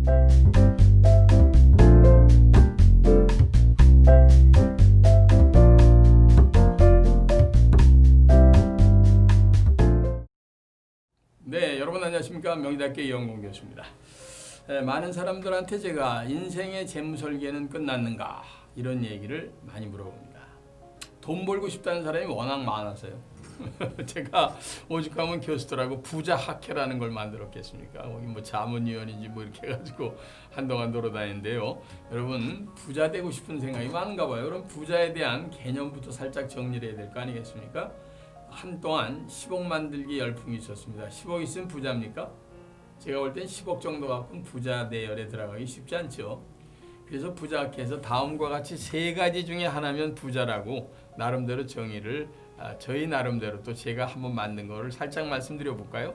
네, 여러분 안녕하십니까? 명의답게 이영공 교수입니다. 많은 사람들한테 제가 인생의 재무 설계는 끝났는가 이런 얘기를 많이 물어봅니다. 돈 벌고 싶다는 사람이 워낙 많아서요. 제가 오죽하면 교수들하고 부자 학회라는 걸 만들었겠습니까? 거기 뭐 자문위원인지 뭐 이렇게 해가지고 한동안 돌아다니는데요. 여러분 부자 되고 싶은 생각이 많은가 봐요. 그럼 부자에 대한 개념부터 살짝 정리를 해야 될 거 아니겠습니까? 한동안 10억 만들기 열풍이 있었습니다. 10억 있으면 부자입니까? 제가 볼 땐 10억 정도 갖고는 부자 대열에 들어가기 쉽지 않죠. 그래서 부자학회에서 다음과 같이 세 가지 중에 하나면 부자라고 나름대로 정의를 저희 나름대로 또 제가 한번 만든 거를 살짝 말씀드려 볼까요?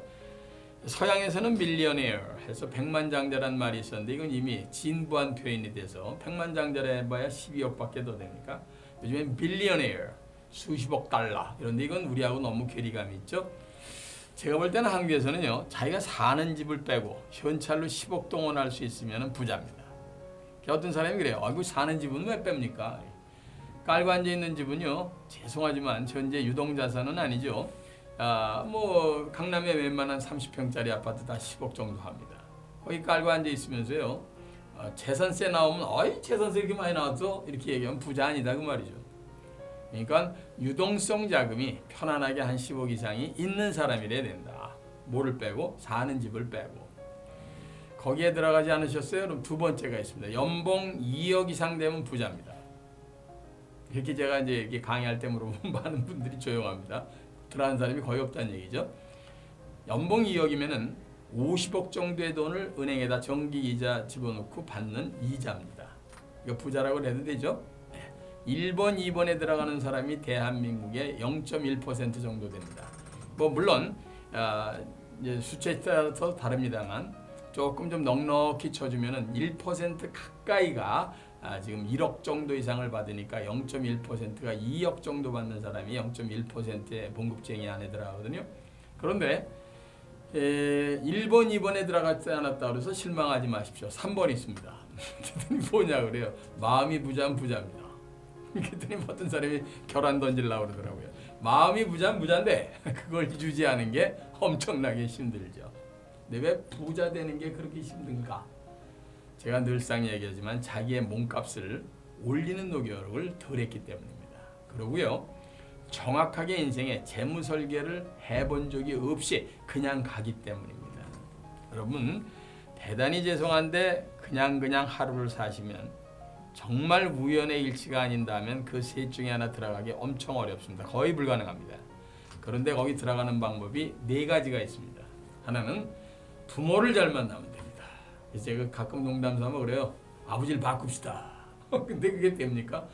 서양에서는 밀리어네어 해서 백만장자란 말이 있었는데 이건 이미 진부한 표현이 돼서 백만장자라 해봐야 12억밖에 더 됩니까? 요즘엔 빌리어네어 수십억 달러 이런데 이건 우리하고 너무 괴리감이 있죠. 제가 볼 때는 한국에서는요 자기가 사는 집을 빼고 현찰로 10억 동원할 수 있으면 부자입니다. 어떤 사람이 그래요. 아이고 사는 집은 왜 뺍니까? 깔고 앉아 있는 집은요 죄송하지만 현재 유동자산은 아니죠. 뭐 강남에 웬만한 30평짜리 아파트 다 10억 정도 합니다. 거기 깔고 앉아 있으면서요 재산세 나오면 어이 재산세 이렇게 많이 나왔어? 이렇게 얘기하면 부자 아니다 그 말이죠. 그러니까 유동성 자금이 편안하게 한 10억 이상이 있는 사람이래야 된다. 뭐를 빼고? 사는 집을 빼고. 거기에 들어가지 않으셨어요? 그럼 두 번째가 있습니다. 연봉 2억 이상 되면 부자입니다. 이렇게 제가 이제 이렇게 강의할 때 물어보면 많은 분들이 조용합니다. 들어가는 사람이 거의 없다는 얘기죠. 연봉 2억이면은 50억 정도의 돈을 은행에다 정기이자 집어넣고 받는 이자입니다. 이거 부자라고 해도 되죠? 1번, 2번에 들어가는 사람이 대한민국의 0.1% 정도 됩니다. 뭐 물론 이제 수치에 따라서 다릅니다만 조금 좀 넉넉히 쳐주면은 1% 가까이가 지금 1억 정도 이상을 받으니까 0.1%가 2억 정도 받는 사람이 0.1%의 봉급쟁이 안에 들어가거든요. 그런데 1번, 2번에 들어가지 않았다 그래서 실망하지 마십시오. 3번 있습니다. 뭐냐 그래요. 마음이 부자면 부자입니다. 그랬더니 어떤 사람이 결혼 던지려고 그러더라고요. 마음이 부자는 부자인데 그걸 유지하는 게 엄청나게 힘들죠. 근데 왜 부자 되는 게 그렇게 힘든가? 제가 늘상 얘기하지만 자기의 몸값을 올리는 노력을 덜 했기 때문입니다. 그러고요. 정확하게 인생의 재무 설계를 해본 적이 없이 그냥 가기 때문입니다. 여러분 대단히 죄송한데 그냥 하루를 사시면 정말 우연의 일치가 아닌다면 그 셋 중에 하나 들어가기 엄청 어렵습니다. 거의 불가능합니다. 그런데 거기 들어가는 방법이 네 가지가 있습니다. 하나는 부모를 잘 만나면 됩니다. 그래서 제가 가끔 농담 삼아 그래요. 아버지를 바꿉시다. 근데 그게 됩니까?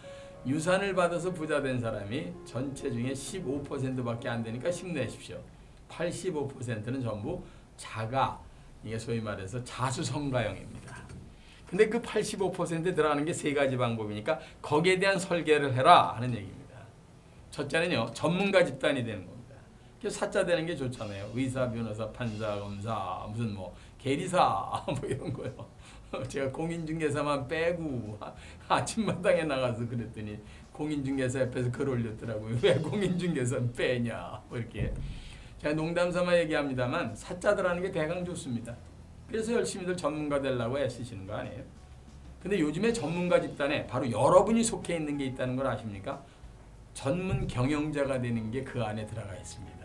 유산을 받아서 부자 된 사람이 전체 중에 15%밖에 안 되니까 힘내십시오. 85%는 전부 이게 소위 말해서 자수성가형입니다. 근데 그 85%에 들어가는 게 세 가지 방법이니까 거기에 대한 설계를 해라 하는 얘기입니다. 첫째는요 전문가 집단이 되는 겁니다. 사자 되는 게 좋잖아요. 의사, 변호사, 판사, 검사, 무슨 뭐 계리사 뭐 이런 거요. 제가 공인중개사만 빼고 아침마당에 나가서 그랬더니 공인중개사 옆에서 글 올렸더라고요. 왜 공인중개사는 빼냐 뭐 이렇게. 제가 농담삼아 얘기합니다만 사자들 하는 게 대강 좋습니다. 그래서 열심히들 전문가 되려고 애쓰시는 거 아니에요? 근데 요즘에 전문가 집단에 바로 여러분이 속해 있는 게 있다는 걸 아십니까? 전문 경영자가 되는 게 그 안에 들어가 있습니다.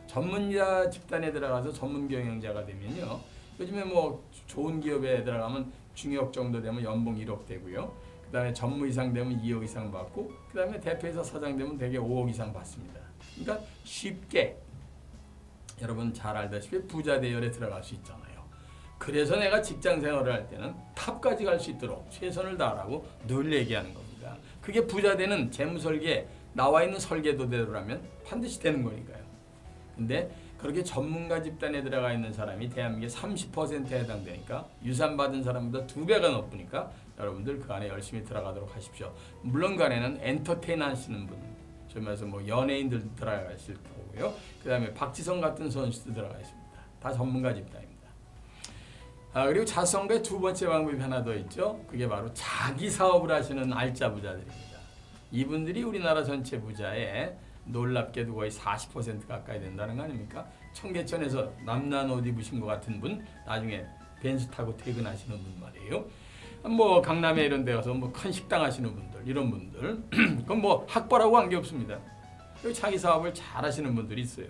전문자 집단에 들어가서 전문 경영자가 되면요. 요즘에 뭐 좋은 기업에 들어가면 중역 정도 되면 연봉 1억 되고요. 그 다음에 전무 이상 되면 2억 이상 받고 그 다음에 대표이사 사장 되면 대개 5억 이상 받습니다. 그러니까 쉽게 여러분 잘 알다시피 부자 대열에 들어갈 수 있잖아요. 그래서 내가 직장 생활을 할 때는 탑까지 갈 수 있도록 최선을 다하라고 늘 얘기하는 겁니다. 그게 부자 되는 재무 설계 나와 있는 설계도대로라면 반드시 되는 거니까요. 근데 그렇게 전문가 집단에 들어가 있는 사람이 대한민국의 30%에 해당되니까 유산 받은 사람보다 2배가 높으니까 여러분들 그 안에 열심히 들어가도록 하십시오. 물론 그 안에는 엔터테인 하시는 분, 저희 말해서 뭐 연예인들 들어가 있을 거고요. 그 다음에 박지성 같은 선수도 들어가 있습니다. 다 전문가 집단입니다. 그리고 자수성가의 두 번째 방법이 하나 더 있죠. 그게 바로 자기 사업을 하시는 알짜 부자들입니다. 이분들이 우리나라 전체 부자의 놀랍게도 거의 40% 가까이 된다는 거 아닙니까? 청계천에서 남난 옷 입으신 것 같은 분, 나중에 벤츠 타고 퇴근하시는 분 말이에요. 뭐 강남에 이런 데 가서 뭐 큰 식당 하시는 분들, 이런 분들, 그건 뭐 학벌하고 관계없습니다. 그리고 자기 사업을 잘 하시는 분들이 있어요.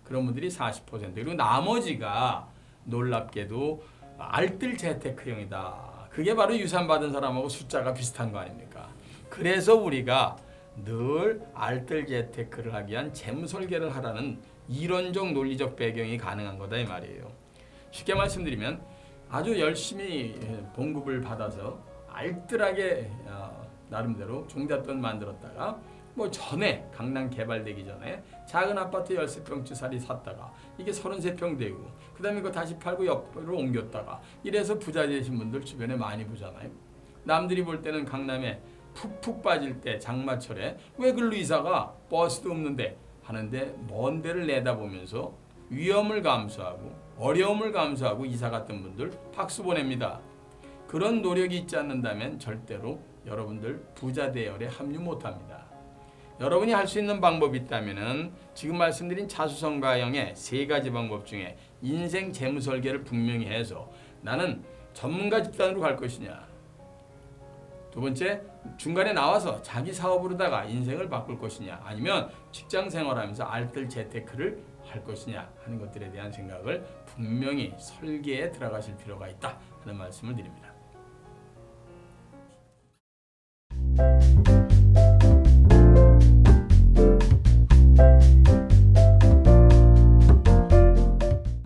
그런 분들이 40%, 그리고 나머지가 놀랍게도 알뜰 재테크형이다. 그게 바로 유산 받은 사람하고 숫자가 비슷한 거 아닙니까? 그래서 우리가 늘 알뜰 재테크를 하기 위한 재무 설계를 하라는 이론적 논리적 배경이 가능한 거다 이 말이에요. 쉽게 말씀드리면 아주 열심히 봉급을 받아서 알뜰하게 나름대로 종잣돈 만들었다가 뭐 전에 강남 개발되기 전에 작은 아파트 13평짜리 샀다가 이게 33평 되고 그 다음에 이거 다시 팔고 옆으로 옮겼다가 이래서 부자 되신 분들 주변에 많이 보잖아요. 남들이 볼 때는 강남에 푹푹 빠질 때 장마철에 왜 글로 이사가 버스도 없는데 하는데 먼 데를 내다보면서 위험을 감수하고 어려움을 감수하고 이사 갔던 분들 박수 보냅니다. 그런 노력이 있지 않는다면 절대로 여러분들 부자 대열에 합류 못합니다. 여러분이 할 수 있는 방법이 있다면 지금 말씀드린 자수성가형의 3가지 방법 중에 인생 재무 설계를 분명히 해서 나는 전문가 집단으로 갈 것이냐, 두 번째 중간에 나와서 자기 사업으로다가 인생을 바꿀 것이냐, 아니면 직장 생활하면서 알뜰 재테크를 할 것이냐 하는 것들에 대한 생각을 분명히 설계에 들어가실 필요가 있다 하는 말씀을 드립니다.